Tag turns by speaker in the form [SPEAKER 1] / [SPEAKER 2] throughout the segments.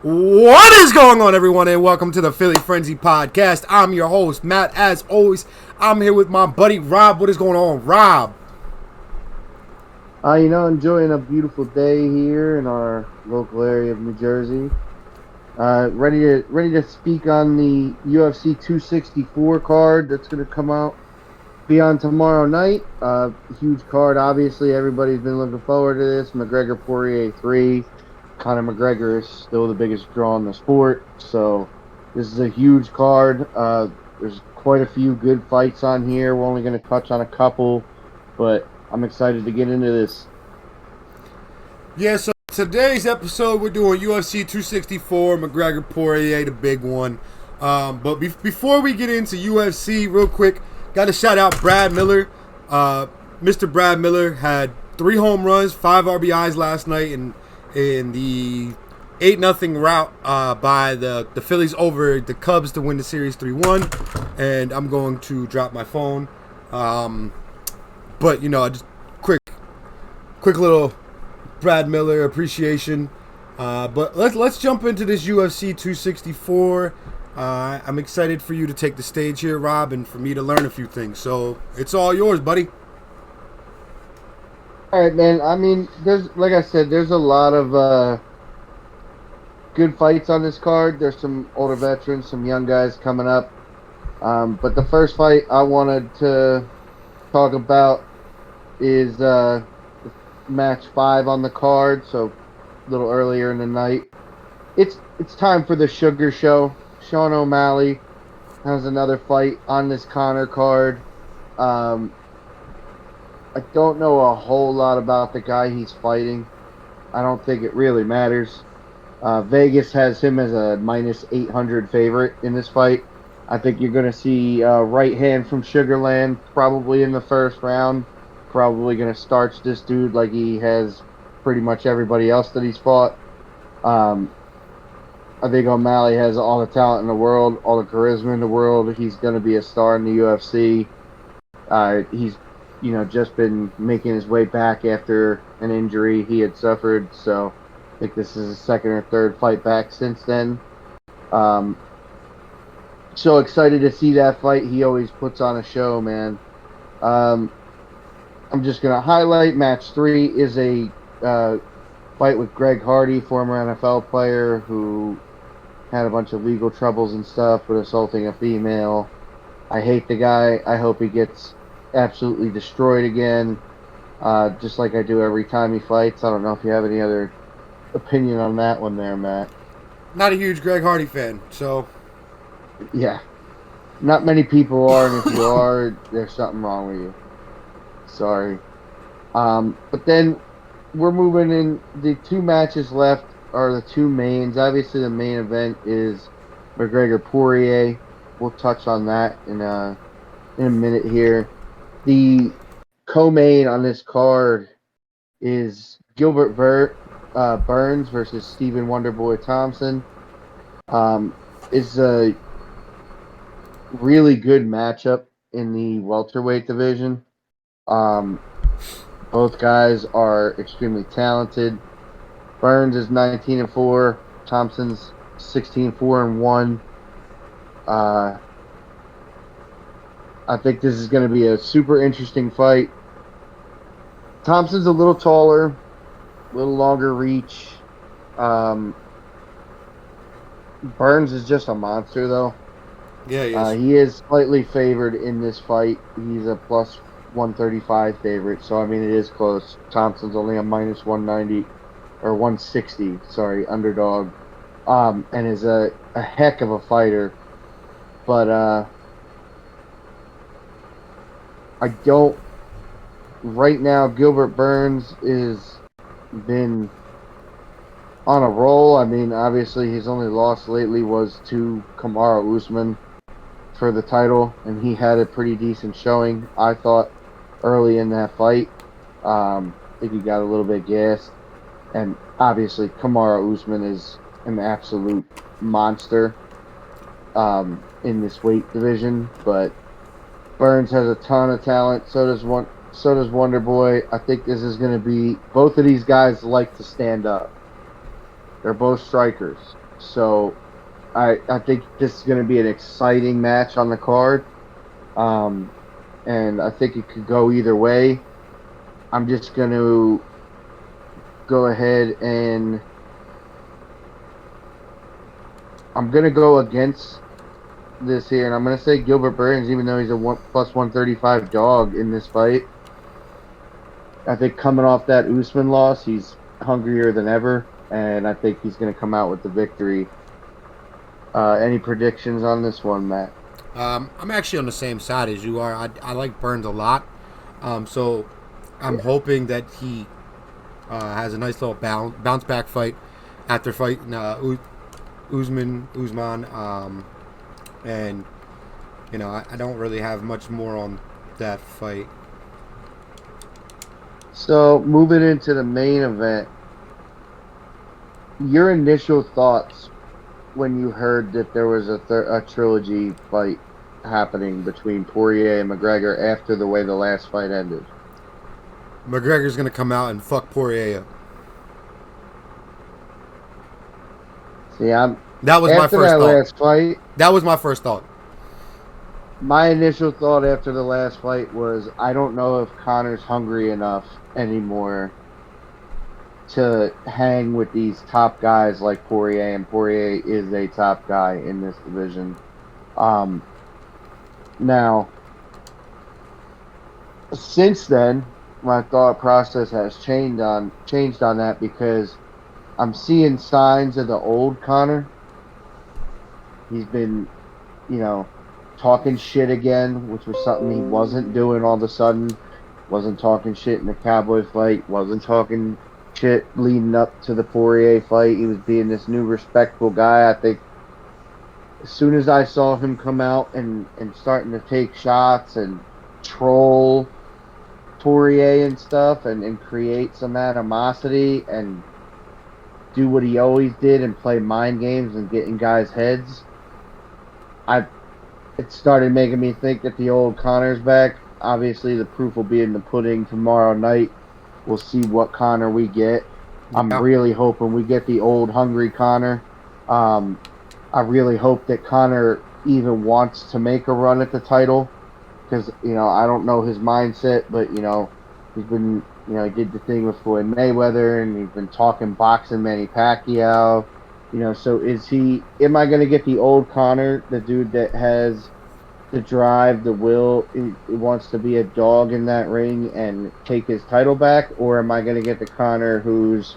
[SPEAKER 1] What is going on, everyone, and welcome to the Philly Frenzy Podcast. I'm your host, Matt. As always, I'm here with my buddy, Rob. What is going on, Rob?
[SPEAKER 2] Enjoying a beautiful day here in our local area of New Jersey. Ready to speak on the UFC 264 card that's going to come out be on tomorrow night. Huge card, obviously. Everybody's been looking forward to this. McGregor Poirier 3. Conor McGregor is still the biggest draw in the sport, so this is a huge card. There's quite a few good fights on here. We're only going to touch on a couple, but I'm excited to get into this.
[SPEAKER 1] Yeah, so today's episode, we're doing UFC 264, McGregor Poirier, the big one. But before we get into UFC, real quick, got to shout out Brad Miller. Mr. Brad Miller had 3 home runs, 5 RBIs last night, and in the 8-0 route by the Phillies over the Cubs to win the series 3-1. And I'm going to drop my phone. But, just quick little Brad Miller appreciation. But let's jump into this UFC 264. I'm excited for you to take the stage here, Rob, and for me to learn a few things. So it's all yours, buddy.
[SPEAKER 2] All right, man. I mean, there's a lot of good fights on this card. There's some older veterans, some young guys coming up. But the first fight I wanted to talk about is match 5 on the card, so a little earlier in the night. It's time for the Sugar Show. Sean O'Malley has another fight on this Conor card. I don't know a whole lot about the guy he's fighting. I don't think it really matters. Vegas has him as a minus 800 favorite in this fight. I think you're going to see right hand from Sugarland probably in the first round. Probably going to starch this dude like he has pretty much everybody else that he's fought. I think O'Malley has all the talent in the world, all the charisma in the world. He's going to be a star in the UFC. He's just been making his way back after an injury he had suffered. So I think this is his second or third fight back since then. So excited to see that fight. He always puts on a show, man. I'm just going to highlight match 3 is a fight with Greg Hardy, former NFL player who had a bunch of legal troubles and stuff with assaulting a female. I hate the guy. I hope he gets absolutely destroyed again, just like I do every time he fights. I don't know if you have any other opinion on that one there, Matt.
[SPEAKER 1] Not a huge Greg Hardy fan, so...
[SPEAKER 2] Yeah. Not many people are, and if you are, there's something wrong with you. Sorry. But then we're moving in. The 2 matches left are the 2 mains. Obviously, the main event is McGregor Poirier. We'll touch on that in a minute here. The co-main on this card is Gilbert Burns versus Stephen Wonderboy Thompson. It's a really good matchup in the welterweight division. Both guys are extremely talented. Burns is 19-4. Thompson's 16-4-1. I think this is going to be a super interesting fight. Thompson's a little taller, a little longer reach. Burns is just a monster, though.
[SPEAKER 1] Yeah, he is.
[SPEAKER 2] He is slightly favored in this fight. He's a plus 135 favorite, so I mean it is close. Thompson's only a minus 190 or 160, underdog, and is a heck of a fighter. But I don't. Right now, Gilbert Burns is been on a roll. I mean, obviously, his only loss lately was to Kamaru Usman for the title, and he had a pretty decent showing, I thought, early in that fight. I think he got a little bit gassed, and obviously, Kamaru Usman is an absolute monster in this weight division, but Burns has a ton of talent. So does Wonder Boy. I think this is going to be. Both of these guys like to stand up. They're both strikers. So I think this is going to be an exciting match on the card. Um, and I think it could go either way. I'm just going to go ahead and I'm going to go against this here, and I'm going to say Gilbert Burns, even though he's a plus 135 dog in this fight. I think coming off that Usman loss, he's hungrier than ever, and I think he's going to come out with the victory. Any predictions on this one, Matt?
[SPEAKER 1] I'm actually on the same side as you are. I like Burns a lot. So I'm hoping that he has a nice little bounce back fight after fighting Usman. And, I don't really have much more on that fight.
[SPEAKER 2] So moving into the main event, your initial thoughts when you heard that there was a trilogy fight happening between Poirier and McGregor after the way the last fight ended?
[SPEAKER 1] McGregor's going to come out and fuck Poirier up.
[SPEAKER 2] See, I'm
[SPEAKER 1] That was my
[SPEAKER 2] after
[SPEAKER 1] first
[SPEAKER 2] that
[SPEAKER 1] thought.
[SPEAKER 2] last fight.
[SPEAKER 1] That was my first thought.
[SPEAKER 2] My initial thought after the last fight was I don't know if Conor's hungry enough anymore to hang with these top guys like Poirier, and Poirier is a top guy in this division. Now, since then, my thought process has changed on that because I'm seeing signs of the old Conor. He's been, you know, talking shit again, which was something he wasn't doing all of a sudden. Wasn't talking shit in the Cowboy fight. Wasn't talking shit leading up to the Poirier fight. He was being this new respectful guy. I think as soon as I saw him come out and starting to take shots and troll Poirier and stuff and create some animosity and do what he always did and play mind games and get in guys' heads, it started making me think that the old Conor's back. Obviously, the proof will be in the pudding tomorrow night. We'll see what Conor we get. I'm
[SPEAKER 1] Yeah.
[SPEAKER 2] really hoping we get the old hungry Conor. I really hope that Conor even wants to make a run at the title because, I don't know his mindset, but, he's been, he did the thing with Floyd Mayweather and he's been talking boxing Manny Pacquiao. So am I going to get the old Conor, the dude that has the drive, the will, he wants to be a dog in that ring and take his title back? Or am I going to get the Conor who's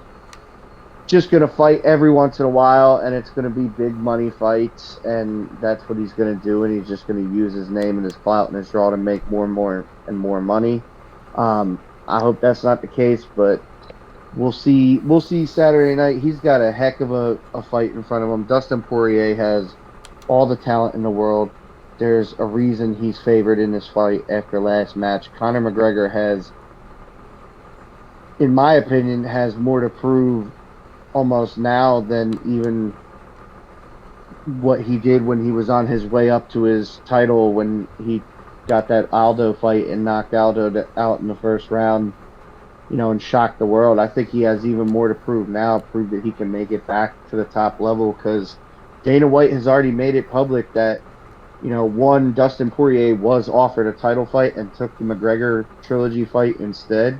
[SPEAKER 2] just going to fight every once in a while and it's going to be big money fights and that's what he's going to do and he's just going to use his name and his clout and his draw to make more and more and more money? I hope that's not the case, but we'll see. We'll see Saturday night. He's got a heck of a fight in front of him. Dustin Poirier has all the talent in the world. There's a reason he's favored in this fight after last match. Conor McGregor has, in my opinion, has more to prove almost now than even what he did when he was on his way up to his title when he got that Aldo fight and knocked Aldo out in the first round, and shocked the world. I think he has even more to prove now, prove that he can make it back to the top level because Dana White has already made it public that, Dustin Poirier was offered a title fight and took the McGregor trilogy fight instead,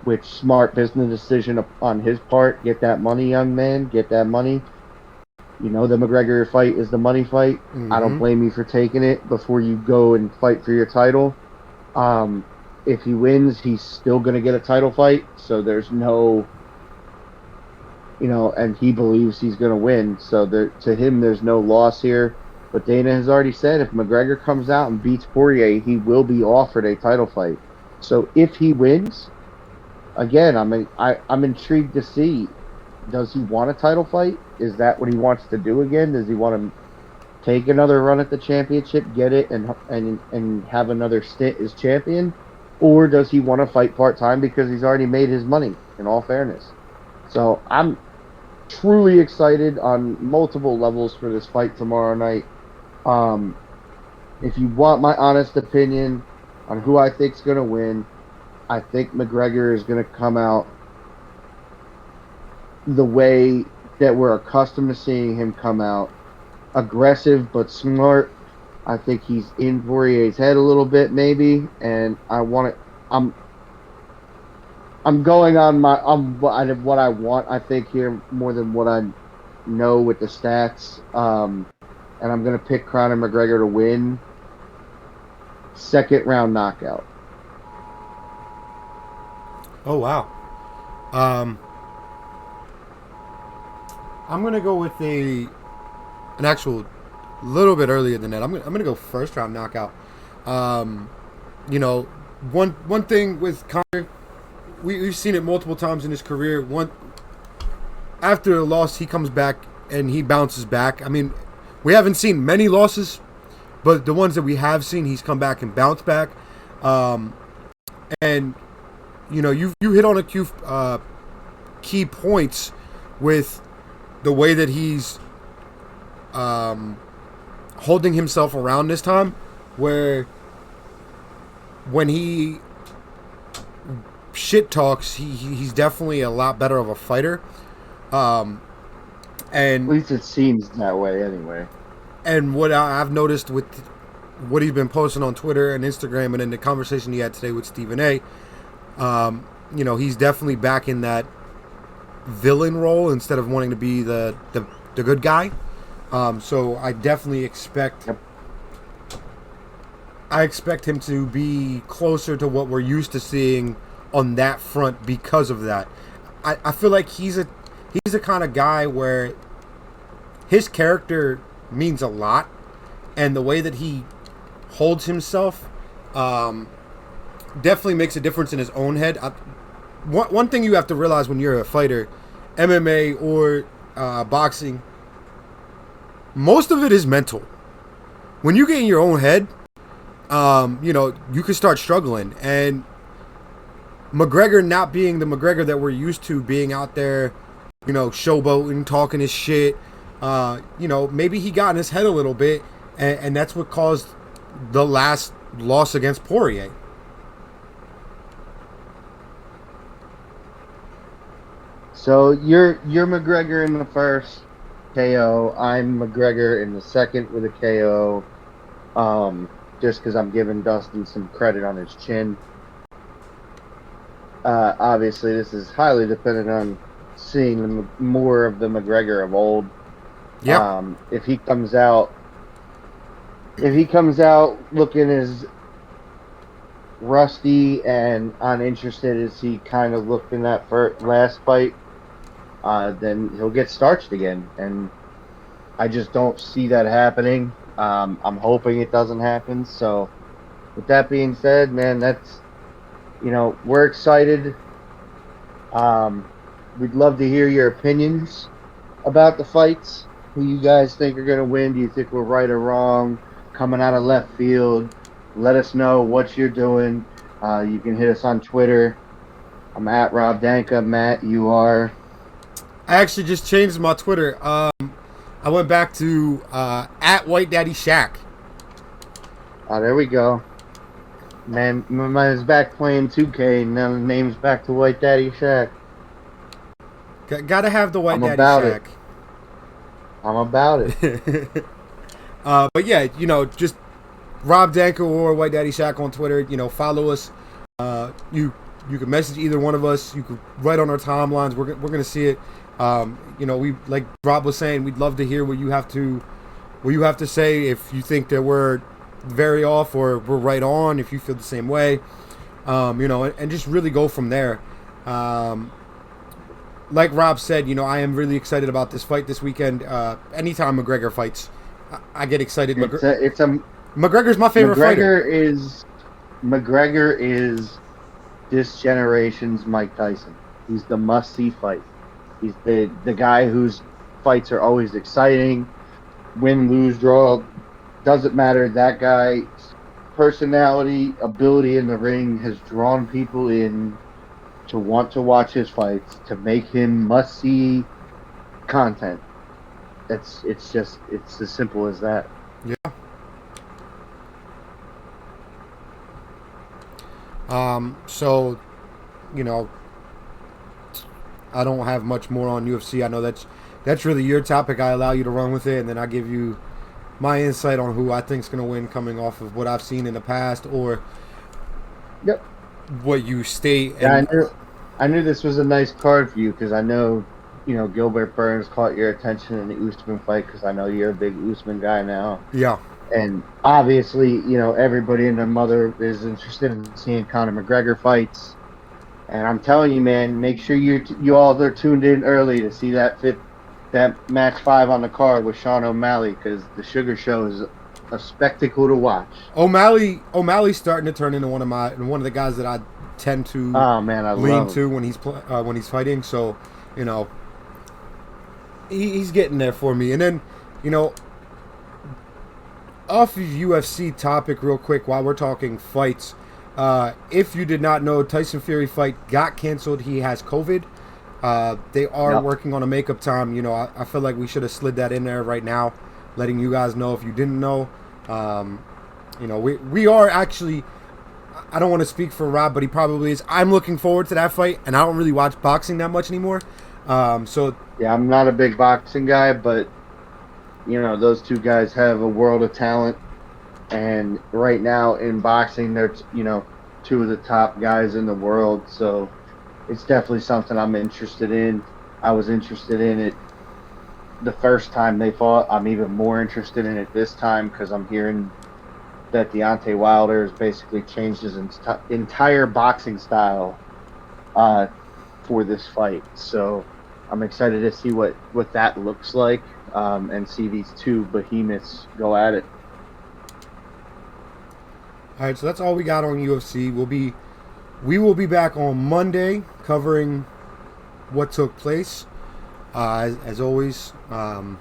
[SPEAKER 2] which smart business decision on his part. Get that money, young man, get that money. The McGregor fight is the money fight.
[SPEAKER 1] Mm-hmm.
[SPEAKER 2] I don't blame you for taking it before you go and fight for your title. If he wins, he's still going to get a title fight. So there's no, and he believes he's going to win. So to him, there's no loss here. But Dana has already said if McGregor comes out and beats Poirier, he will be offered a title fight. So if he wins, again, I'm intrigued to see, does he want a title fight? Is that what he wants to do again? Does he want to take another run at the championship, get it, and have another stint as champion? Or does he want to fight part-time because he's already made his money, in all fairness? So I'm truly excited on multiple levels for this fight tomorrow night. If you want my honest opinion on who I think is going to win, I think McGregor is going to come out the way that we're accustomed to seeing him come out. Aggressive but smart. I think he's in Poirier's head a little bit, maybe, and I want it. I'm going on what I want. I think here more than what I know with the stats. And I'm gonna pick Conor McGregor to win. Second round knockout.
[SPEAKER 1] Oh wow. Um, I'm gonna go with an actual little bit earlier than that. I'm gonna go first round knockout. Um, you know, one thing with Conor, we've seen it multiple times in his career. After a loss, he comes back and he bounces back. I mean, we haven't seen many losses, but the ones that we have seen, he's come back and bounced back. And you hit on a few key points with the way that he's holding himself around this time, where when he shit talks, he's definitely a lot better of a fighter. And
[SPEAKER 2] At least it seems that way, anyway.
[SPEAKER 1] And what I've noticed with what he's been posting on Twitter and Instagram, and in the conversation he had today with Stephen A, he's definitely back in that villain role instead of wanting to be the good guy. So I definitely expect.
[SPEAKER 2] Yep.
[SPEAKER 1] I expect him to be closer to what we're used to seeing on that front because of that. I feel like he's the kind of guy where his character means a lot, and the way that he holds himself definitely makes a difference in his own head. One thing you have to realize when you're a fighter, MMA or boxing, most of it is mental. When you get in your own head, you can start struggling. And McGregor not being the McGregor that we're used to, being out there, showboating, talking his shit, maybe he got in his head a little bit, and that's what caused the last loss against Poirier.
[SPEAKER 2] So you're McGregor in the first KO. I'm McGregor in the second with a KO. Just because I'm giving Dustin some credit on his chin. Obviously, this is highly dependent on seeing more of the McGregor of old.
[SPEAKER 1] Yeah.
[SPEAKER 2] If he comes out looking as rusty and uninterested as he kind of looked in that last fight, then he'll get starched again, and I just don't see that happening. I'm hoping it doesn't happen. So, with that being said, man, that's we're excited. We'd love to hear your opinions about the fights. Who you guys think are going to win? Do you think we're right or wrong? Coming out of left field, let us know what you're doing. You can hit us on Twitter. I'm at Rob Danka. Matt, you are.
[SPEAKER 1] I actually just changed my Twitter. I went back to at White Daddy Shaq.
[SPEAKER 2] Oh, there we go. Man, mine is back playing 2K, and now the name's back to White Daddy Shaq.
[SPEAKER 1] Gotta have the White
[SPEAKER 2] I'm
[SPEAKER 1] Daddy
[SPEAKER 2] about
[SPEAKER 1] Shaq.
[SPEAKER 2] I'm about it.
[SPEAKER 1] But yeah, just Rob Danko or White Daddy Shaq on Twitter. Follow us. You can message either one of us. You can write on our timelines. We're gonna see it. We, like Rob was saying, we'd love to hear what you have to say. If you think that we're very off or we're right on, if you feel the same way, and just really go from there. Like Rob said, I am really excited about this fight this weekend. Anytime McGregor fights, I get excited. McGregor's my favorite fighter.
[SPEAKER 2] McGregor is this generation's Mike Tyson. He's the must-see fight. He's the guy whose fights are always exciting. Win, lose, draw, doesn't matter. That guy's personality, ability in the ring has drawn people in to want to watch his fights, to make him must-see content. It's as simple as that.
[SPEAKER 1] Yeah. So, I don't have much more on UFC. I know that's that's really your topic. I allow you to run with it, and then I give you my insight on who I think's going to win, coming off of what I've seen in the past or
[SPEAKER 2] Yep.
[SPEAKER 1] what you state.
[SPEAKER 2] Yeah,
[SPEAKER 1] And
[SPEAKER 2] I knew this was a nice card for you because I know, Gilbert Burns caught your attention in the Usman fight because I know you're a big Usman guy now.
[SPEAKER 1] yeah,
[SPEAKER 2] And obviously, everybody and their mother is interested in seeing Conor McGregor fights. And I'm telling you, man, make sure you all are tuned in early to see that match 5 on the card with Sean O'Malley because the Sugar Show is a spectacle to watch.
[SPEAKER 1] O'Malley's starting to turn into one of the guys that I tend to
[SPEAKER 2] Oh man, I
[SPEAKER 1] lean
[SPEAKER 2] love
[SPEAKER 1] to when he's fighting. So, you know, he's getting there for me. And then, off of UFC topic real quick while we're talking fights. If you did not know, Tyson Fury fight got canceled. He has COVID. They are working on a makeup time. I feel like we should have slid that in there right now, letting you guys know if you didn't know. We are actually, I don't want to speak for Rob, but he probably is. I'm looking forward to that fight, and I don't really watch boxing that much anymore.
[SPEAKER 2] Yeah, I'm not a big boxing guy, but those two guys have a world of talent, and right now in boxing, they're two of the top guys in the world. So it's definitely something I'm interested in. I was interested in it the first time they fought. I'm even more interested in it this time because I'm hearing that Deontay Wilder has basically changed his entire boxing style for this fight. So I'm excited to see what that looks like and see these two behemoths go at it.
[SPEAKER 1] All right, so that's all we got on UFC. We will be back on Monday covering what took place. As always, I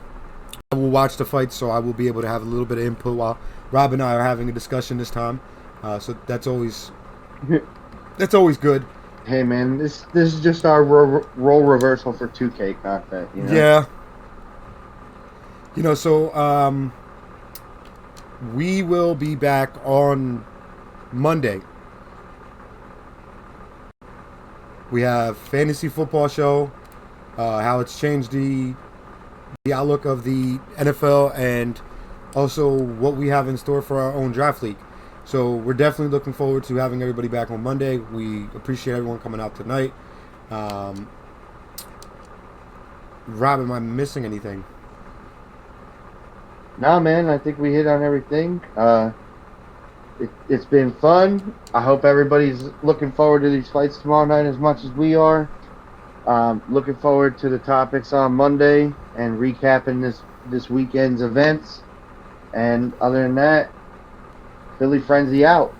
[SPEAKER 1] will watch the fight, so I will be able to have a little bit of input while Rob and I are having a discussion this time. So that's always good.
[SPEAKER 2] Hey man, this is just our role reversal for 2K content.
[SPEAKER 1] Yeah. So we will be back on Monday. We have fantasy football show, how it's changed the outlook of the NFL, and also what we have in store for our own draft league. So we're definitely looking forward to having everybody back on Monday. We appreciate everyone coming out tonight. Rob, am I missing anything?
[SPEAKER 2] Nah, man, I think we hit on everything. It's been fun. I hope everybody's looking forward to these fights tomorrow night as much as we are. Looking forward to the topics on Monday and recapping this weekend's events. And other than that, Philly Frenzy out.